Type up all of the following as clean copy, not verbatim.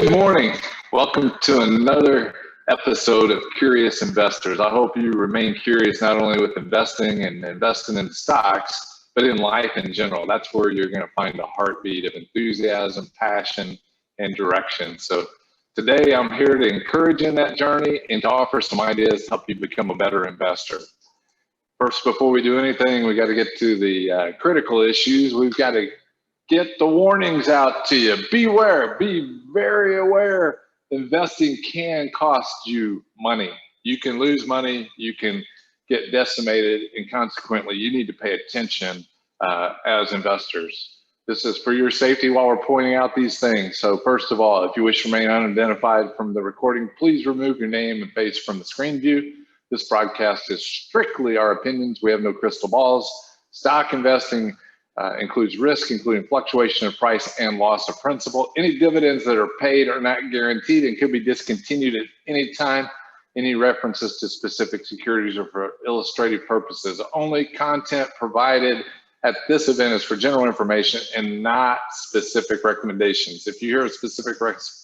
Good morning. Welcome to another episode of Curious Investors. I hope you remain curious not only with investing and investing in stocks, but in life in general. That's where you're going to find the heartbeat of enthusiasm, passion, and direction. So today I'm here to encourage you in that journey and to offer some ideas to help you become a better investor. First, before we do anything, we got to get to the critical issues. We've got to get the warnings out to you. Beware, be very aware. Investing can cost you money. You can lose money, you can get decimated, and consequently, you need to pay attention as investors. This is for your safety while we're pointing out these things. So first of all, if you wish to remain unidentified from the recording, please remove your name and face from the screen view. This broadcast is strictly our opinions. We have no crystal balls. Stock investing includes risk, including fluctuation of price and loss of principal. Any dividends that are paid are not guaranteed and could be discontinued at any time. Any references to specific securities are for illustrative purposes. Only content provided at this event is for general information and not specific recommendations. If you hear a specific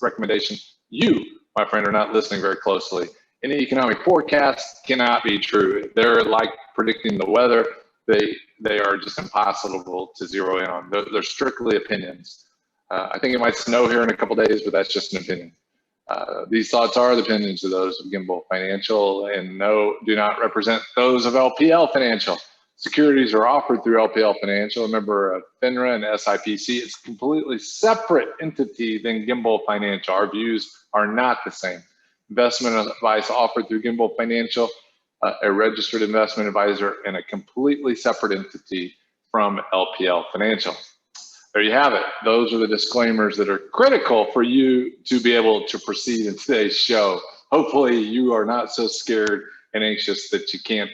recommendation, you, my friend, are not listening very closely. Any economic forecast cannot be true. They're like predicting the weather. They are just impossible to zero in on. They're strictly opinions. I think it might snow here in a couple days, but that's just an opinion. These thoughts are the opinions of those of Gimbal Financial and do not represent those of LPL Financial. Securities are offered through LPL Financial, a member of FINRA and SIPC. It's a completely separate entity than Gimbal Financial. Our views are not the same. Investment advice offered through Gimbal Financial, a registered investment advisor, and a completely separate entity from LPL Financial. There you have it. Those are the disclaimers that are critical for you to be able to proceed in today's show. Hopefully you are not so scared and anxious that you can't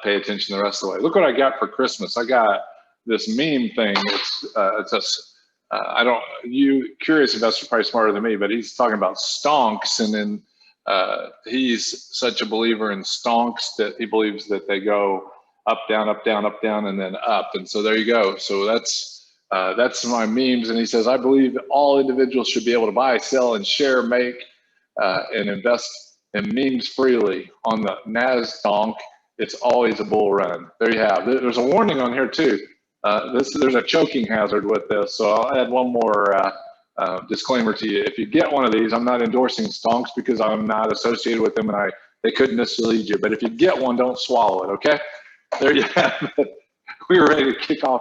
pay attention the rest of the way. Look what I got for Christmas. I got this meme thing. You curious investor probably smarter than me, but he's talking about stonks, and then he's such a believer in stonks that he believes that they go up, down, up, down, up, down, and then up. And so there you go. So that's my memes. And he says, I believe that all individuals should be able to buy, sell, and share, make, and invest in memes freely on the Nasdaq. It's always a bull run. There you have. There's a warning on here too. There's a choking hazard with this. So I'll add one more disclaimer to you. If you get one of these, I'm not endorsing stonks because I'm not associated with them and they could mislead you. But if you get one, don't swallow it, okay? There you have it. We're ready to kick off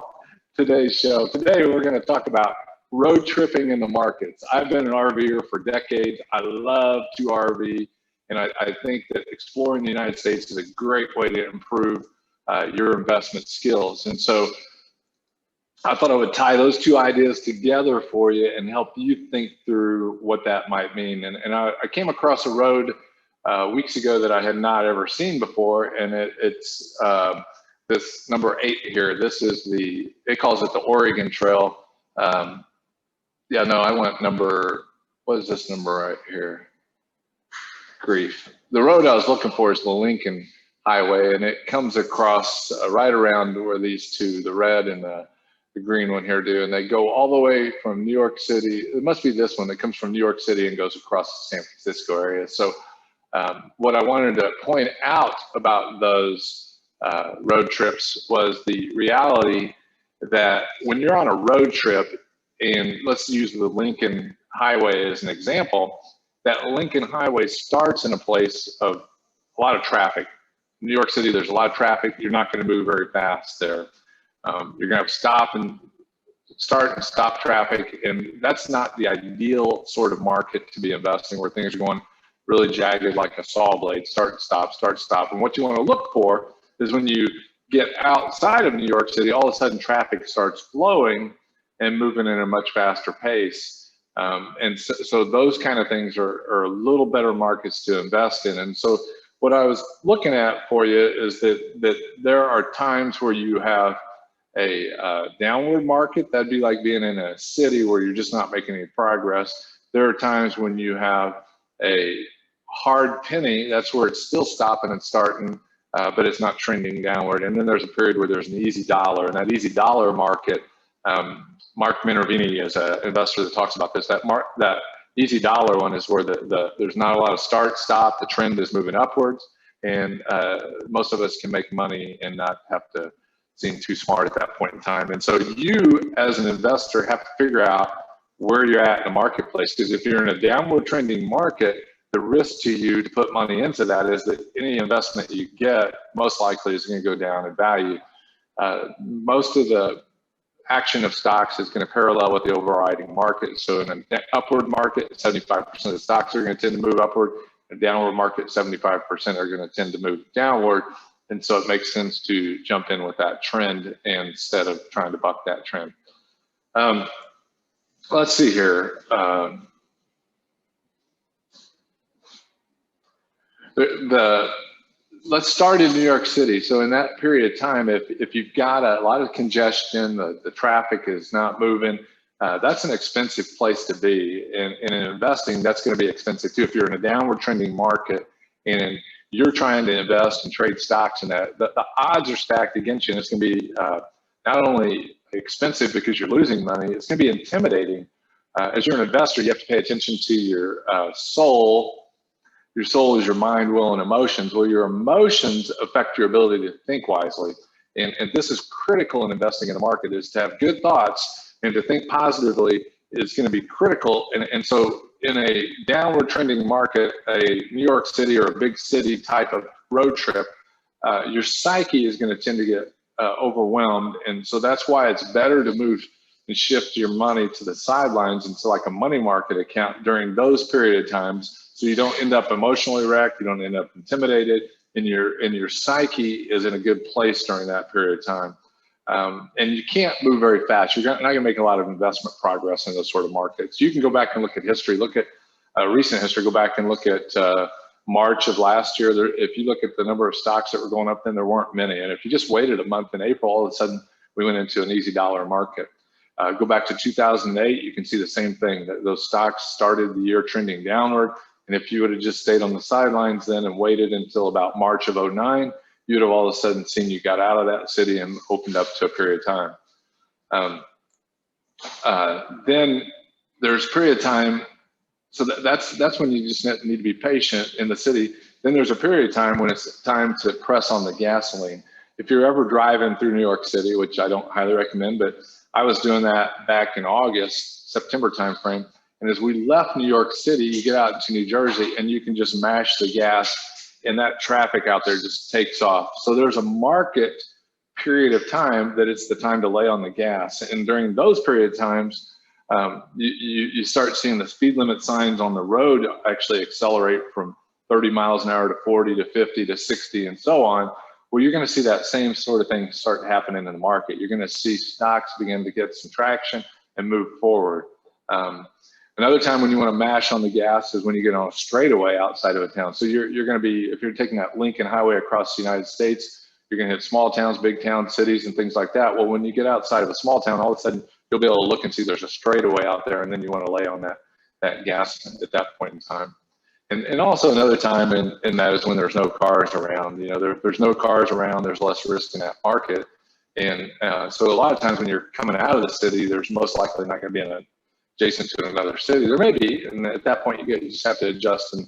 today's show. Today, we're going to talk about road tripping in the markets. I've been an RVer for decades. I love to RV, and I think that exploring the United States is a great way to improve your investment skills. And so I thought I would tie those two ideas together for you and help you think through what that might mean. And I came across a road weeks ago that I had not ever seen before, and it's this number 8 here. This is it calls it the Oregon Trail. I went what is this number right here? Grief. The road I was looking for is the Lincoln Highway, and it comes across right around where these two, the red and the green one here do, and they go all the way from New York City. It must be this one that comes from New York City and goes across the San Francisco area. So what I wanted to point out about those road trips was the reality that when you're on a road trip, and let's use the Lincoln Highway as an example, that Lincoln Highway starts in a place of a lot of traffic. In New York City, there's a lot of traffic. You're not going to move very fast there. You're going to have start and stop traffic, and that's not the ideal sort of market to be investing, where things are going really jagged like a saw blade, start, stop. And what you want to look for is when you get outside of New York City, all of a sudden traffic starts flowing and moving at a much faster pace. And so those kind of things are a little better markets to invest in. And so what I was looking at for you is that there are times where you have a downward market. That'd be like being in a city where you're just not making any progress. There are times when you have a hard penny. That's where it's still stopping and starting, but it's not trending downward. And then there's a period where there's an easy dollar, and that easy dollar market, Mark Minervini is an investor that talks about this, that easy dollar one is where there's not a lot of start, stop, the trend is moving upwards, and most of us can make money and not have to seem too smart at that point in time. And so you, as an investor, have to figure out where you're at in the marketplace, because if you're in a downward trending market, the risk to you to put money into that is that any investment you get most likely is going to go down in value. Most of the action of stocks is going to parallel with the overriding market. So in an upward market, 75% of the stocks are going to tend to move upward. In a downward market, 75% are going to tend to move downward. And so it makes sense to jump in with that trend instead of trying to buck that trend. Let's see here. Let's start in New York City. So in that period of time, if you've got a lot of congestion, the traffic is not moving, that's an expensive place to be. And in investing, that's going to be expensive too. If you're in a downward trending market and you're trying to invest and trade stocks, and that the odds are stacked against you, and it's going to be not only expensive because you're losing money, it's going to be intimidating. As you're an investor, you have to pay attention to your soul. Your soul is your mind, will, and emotions. Well, your emotions affect your ability to think wisely. And this is critical in investing in the market, is to have good thoughts and to think positively is going to be critical. And so in a downward trending market, a New York City or a big city type of road trip, your psyche is going to tend to get overwhelmed. And so that's why it's better to move and shift your money to the sidelines into like a money market account during those period of times. So you don't end up emotionally wrecked, you don't end up intimidated, and your psyche is in a good place during that period of time. And you can't move very fast. You're not going to make a lot of investment progress in those sort of markets. You can go back and look at history, look at recent history, go back and look at March of last year. If you look at the number of stocks that were going up, then there weren't many. And if you just waited a month in April, all of a sudden we went into an easy dollar market. Go back to 2008, you can see the same thing, that those stocks started the year trending downward. And if you would have just stayed on the sidelines then and waited until about March of 09, you'd have all of a sudden seen you got out of that city and opened up to a period of time. Then there's a period of time, so that's when you just need to be patient in the city. Then there's a period of time when it's time to press on the gasoline. If you're ever driving through New York City, which I don't highly recommend, but I was doing that back in August, September timeframe. And as we left New York City, you get out into New Jersey and you can just mash the gas and that traffic out there just takes off. So there's a market period of time that it's the time to lay on the gas. And during those period of times, you start seeing the speed limit signs on the road actually accelerate from 30 miles an hour to 40 to 50 to 60 and so on. Well, you're going to see that same sort of thing start happening in the market. You're going to see stocks begin to get some traction and move forward. Another time when you want to mash on the gas is when you get on a straightaway outside of a town. So you're going to be, if you're taking that Lincoln Highway across the United States, you're going to hit small towns, big towns, cities, and things like that. Well, when you get outside of a small town, all of a sudden you'll be able to look and see there's a straightaway out there, and then you want to lay on that gas at that point in time. And also another time in that is when there's no cars around. You know, there's no cars around, there's less risk in that market. And so a lot of times when you're coming out of the city, there's most likely not going to be adjacent to another city. There may be, and at that point you just have to adjust and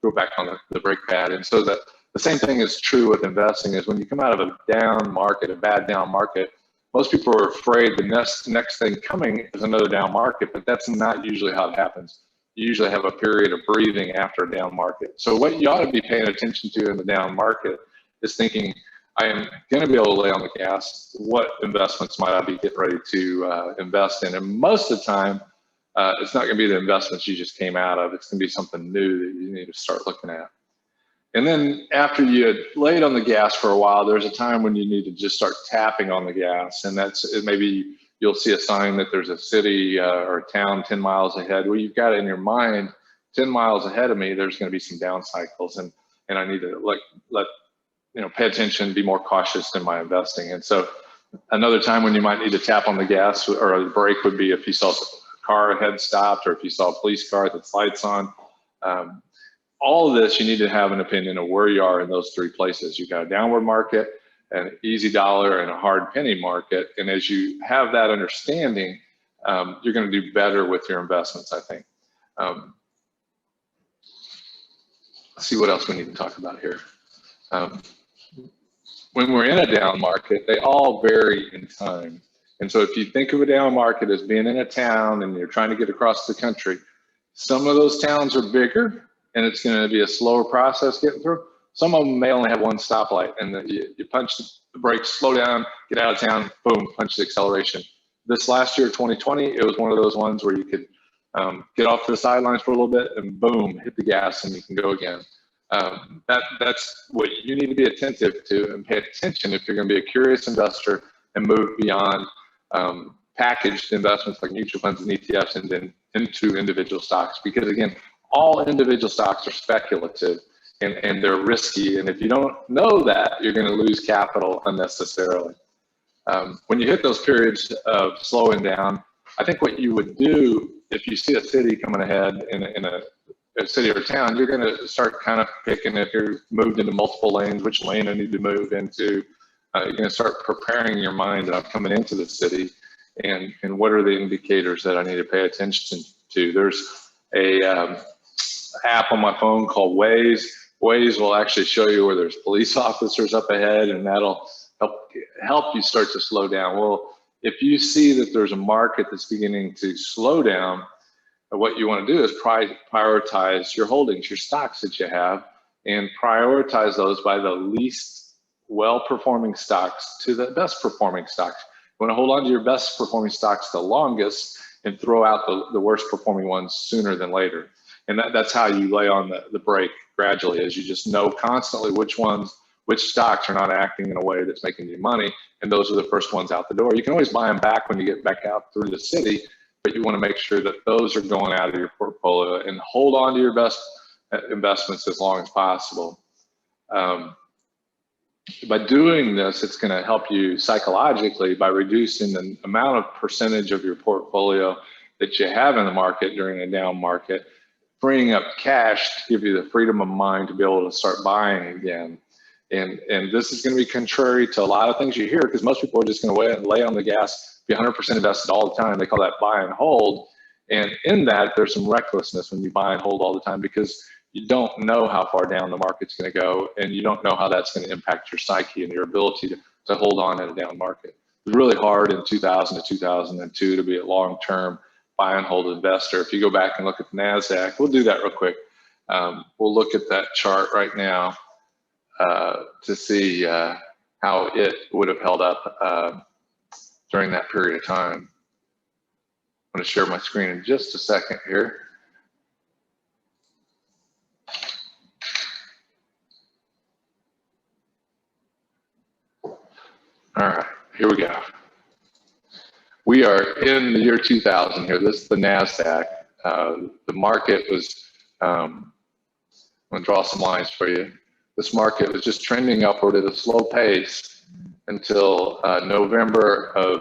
go back on the brake pad. And so the same thing is true with investing, is when you come out of a down market, a bad down market, most people are afraid the next thing coming is another down market, but that's not usually how it happens. You usually have a period of breathing after a down market. So what you ought to be paying attention to in the down market is thinking, I am going to be able to lay on the gas. What investments might I be getting ready to invest in? And most of the time, it's not going to be the investments you just came out of. It's going to be something new that you need to start looking at. And then after you had laid on the gas for a while, there's a time when you need to just start tapping on the gas. And that's maybe you'll see a sign that there's a city or a town 10 miles ahead. Well, you've got it in your mind, 10 miles ahead of me, there's going to be some down cycles. And I need to pay attention, be more cautious in my investing. And so another time when you might need to tap on the gas or the brake would be if you saw a car ahead stopped, or if you saw a police car that's lights on. All of this, you need to have an opinion of where you are in those three places. You've got a downward market, an easy dollar, and a hard penny market. And as you have that understanding, you're going to do better with your investments, I think. Let's see what else we need to talk about here. When we're in a down market, they all vary in time. And so if you think of a down market as being in a town and you're trying to get across the country, some of those towns are bigger and it's going to be a slower process getting through. Some of them may only have one stoplight, and you punch the brakes, slow down, get out of town, boom, punch the acceleration. This last year, 2020, it was one of those ones where you could get off to the sidelines for a little bit and boom, hit the gas and you can go again. That's what you need to be attentive to and pay attention if you're going to be a curious investor and move beyond packaged investments like mutual funds and ETFs and then into individual stocks. Because again, all individual stocks are speculative and they're risky. And if you don't know that, you're going to lose capital unnecessarily. When you hit those periods of slowing down, I think what you would do if you see a city coming ahead in a city or town, you're going to start kind of picking, if you're moved into multiple lanes, which lane I need to move into. You're going to start preparing your mind that I'm coming into the city, and what are the indicators that I need to pay attention to. There's a app on my phone called Waze. Waze will actually show you where there's police officers up ahead, and that'll help you start to slow down. Well, if you see that there's a market that's beginning to slow down, what you want to do is prioritize your holdings, your stocks that you have, and prioritize those by the least well-performing stocks to the best performing stocks. You want to hold on to your best performing stocks the longest and throw out the worst performing ones sooner than later. And that's how you lay on the brake gradually, as you just know constantly which stocks are not acting in a way that's making you money, and those are the first ones out the door. You can always buy them back when you get back out through the city, but you want to make sure that those are going out of your portfolio and hold on to your best investments as long as possible. By doing this, it's going to help you psychologically by reducing the amount of percentage of your portfolio that you have in the market during a down market, freeing up cash to give you the freedom of mind to be able to start buying again. And this is going to be contrary to a lot of things you hear, because most people are just going to lay on the gas, be 100% invested all the time. They call that buy and hold. And in that, there's some recklessness when you buy and hold all the time, because you don't know how far down the market's going to go, and you don't know how that's going to impact your psyche and your ability to hold on in a down market. It was really hard in 2000 to 2002 to be a long-term buy and hold investor. If you go back and look at the Nasdaq, we'll do that real quick. We'll look at that chart right now to see how it would have held up during that period of time. I'm going to share my screen in just a second here. All right, here we go. We are in the year 2000 here. This is the Nasdaq. The market was, I'm going to draw some lines for you. This market was just trending upward at a slow pace until November of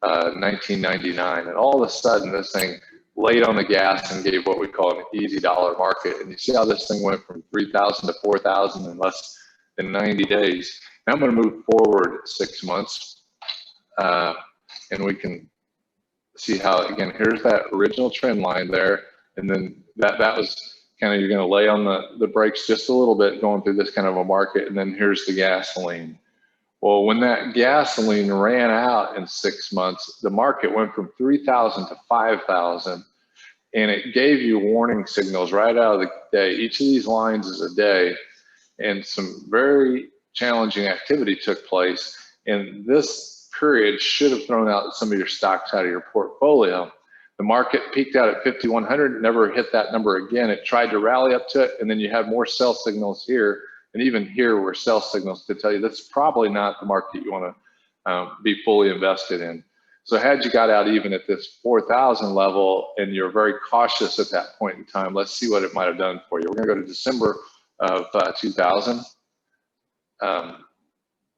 1999. And all of a sudden, this thing laid on the gas and gave what we call an easy dollar market. And you see how this thing went from 3,000 to 4,000 in less than 90 days. Now I'm going to move forward 6 months, and we can see how, again, here's that original trend line there. And then that was kind of, you're going to lay on the brakes just a little bit going through this kind of a market. And then here's the gasoline. Well, when that gasoline ran out in 6 months, the market went from 3,000 to 5,000, and it gave you warning signals right out of the day. Each of these lines is a day, and some very challenging activity took place. And this period should have thrown out some of your stocks out of your portfolio. The market peaked out at 5,100, never hit that number again. It tried to rally up to it, and then you had more sell signals here. And even here were sell signals to tell you that's probably not the market you want to be fully invested in. So had you got out even at this 4,000 level and you're very cautious at that point in time, let's see what it might have done for you. We're going to go to December of 2000.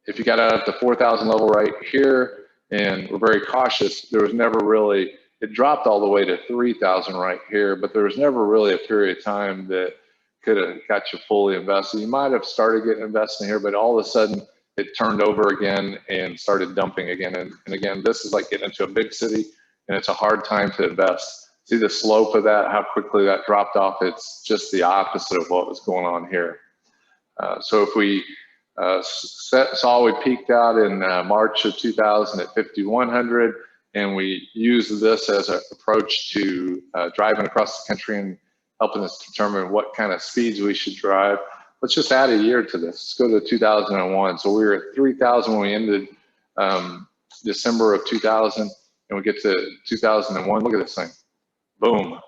If you got out at the 4,000 level right here and we're very cautious, there was never really, it dropped all the way to 3,000 right here, but there was never really a period of time that could have got you fully invested. You might have started getting invested here, but all of a sudden it turned over again and started dumping again. And again, this is like getting into a big city, and it's a hard time to invest. See the slope of that, how quickly that dropped off? It's just the opposite of what was going on here. So if we saw we peaked out in March of 2000 at 5,100, and we use this as an approach to driving across the country and helping us determine what kind of speeds we should drive. Let's just add a year to this. Let's go to 2001. So we were at 3,000 when we ended December of 2000, and we get to 2001. Look at this thing. Boom.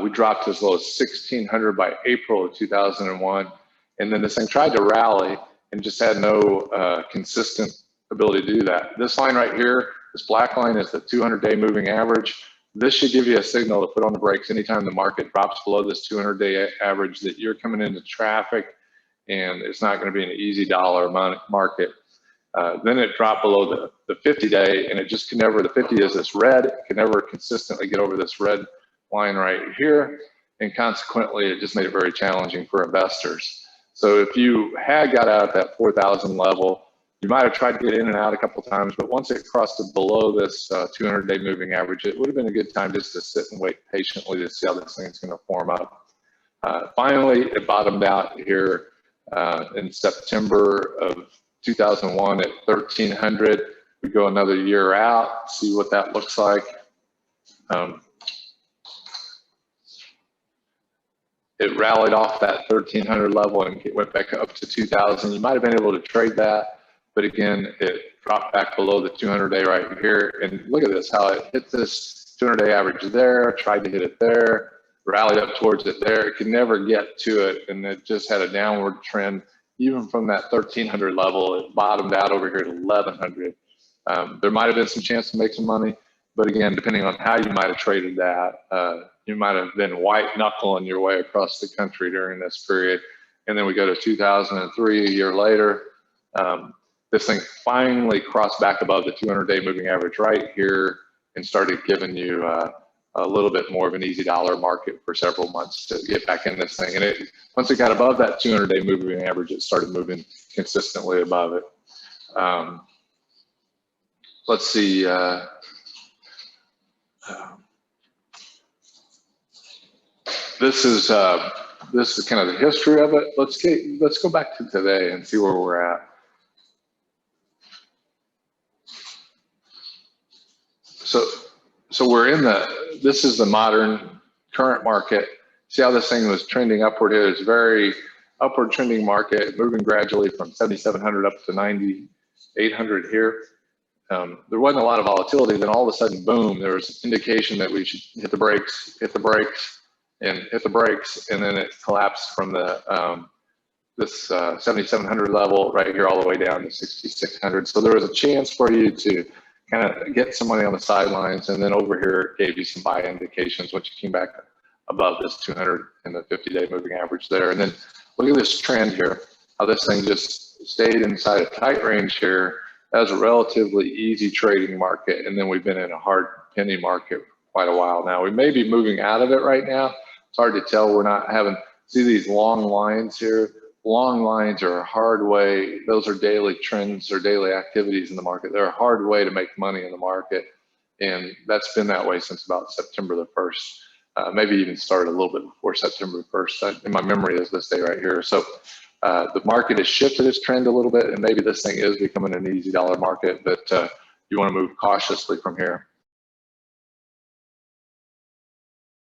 We dropped as low as 1,600 by April of 2001. And then this thing tried to rally and just had no consistent ability to do that. This line right here, this black line, is the 200-day moving average. This should give you a signal to put on the brakes anytime the market drops below this 200-day average, that you're coming into traffic and it's not going to be an easy dollar market. Then it dropped below the 50-day, and it just can never, the 50 is this red, it can never consistently get over this red line right here, and consequently it just made it very challenging for investors. So if you had got out at that 4,000 level, you might have tried to get in and out a couple of times, but once it crossed below this 200-day moving average, it would have been a good time just to sit and wait patiently to see how this thing's going to form up. Finally, it bottomed out here in September of 2001 at 1,300. We go another year out, see what that looks like. It rallied off that 1,300 level and it went back up to 2,000. You might have been able to trade that, but again, it dropped back below the 200-day right here. And look at this, how it hit this 200-day average there, tried to hit it there, rallied up towards it there. It could never get to it, and it just had a downward trend. Even from that 1,300 level, it bottomed out over here at 1,100. There might have been some chance to make some money, but again, depending on how you might have traded that, you might have been white knuckling your way across the country during this period. And then we go to 2003, a year later. This thing finally crossed back above the 200-day moving average right here and started giving you a little bit more of an easy dollar market for several months to get back in this thing. And once it got above that 200-day moving average, it started moving consistently above it. Let's see. This is kind of the history of it. Let's go back to today and see where we're at. So we're in this is the modern current market. See how this thing was trending upward here? It's a very upward trending market, moving gradually from 7,700 up to 9,800 here. There wasn't a lot of volatility. Then all of a sudden, boom, there was indication that we should hit the brakes, and then it collapsed from the this 7,700 level right here all the way down to 6,600. So there was a chance for you to kind of get some money on the sidelines, and then over here it gave you some buy indications once you came back above this 200 and the 50-day moving average there. And then look at this trend here, how this thing just stayed inside a tight range here. That was a relatively easy trading market, and then we've been in a hard penny market for quite a while now. We may be moving out of it right now. It's hard to tell. We're not having, see these long lines here? Long lines are a hard way. Those are daily trends or daily activities in the market. They're a hard way to make money in the market, and that's been that way since about September the 1st. Maybe even started a little bit before September 1st. In my memory is this day right here. So the market has shifted its trend a little bit, and maybe this thing is becoming an easy dollar market, but you want to move cautiously from here.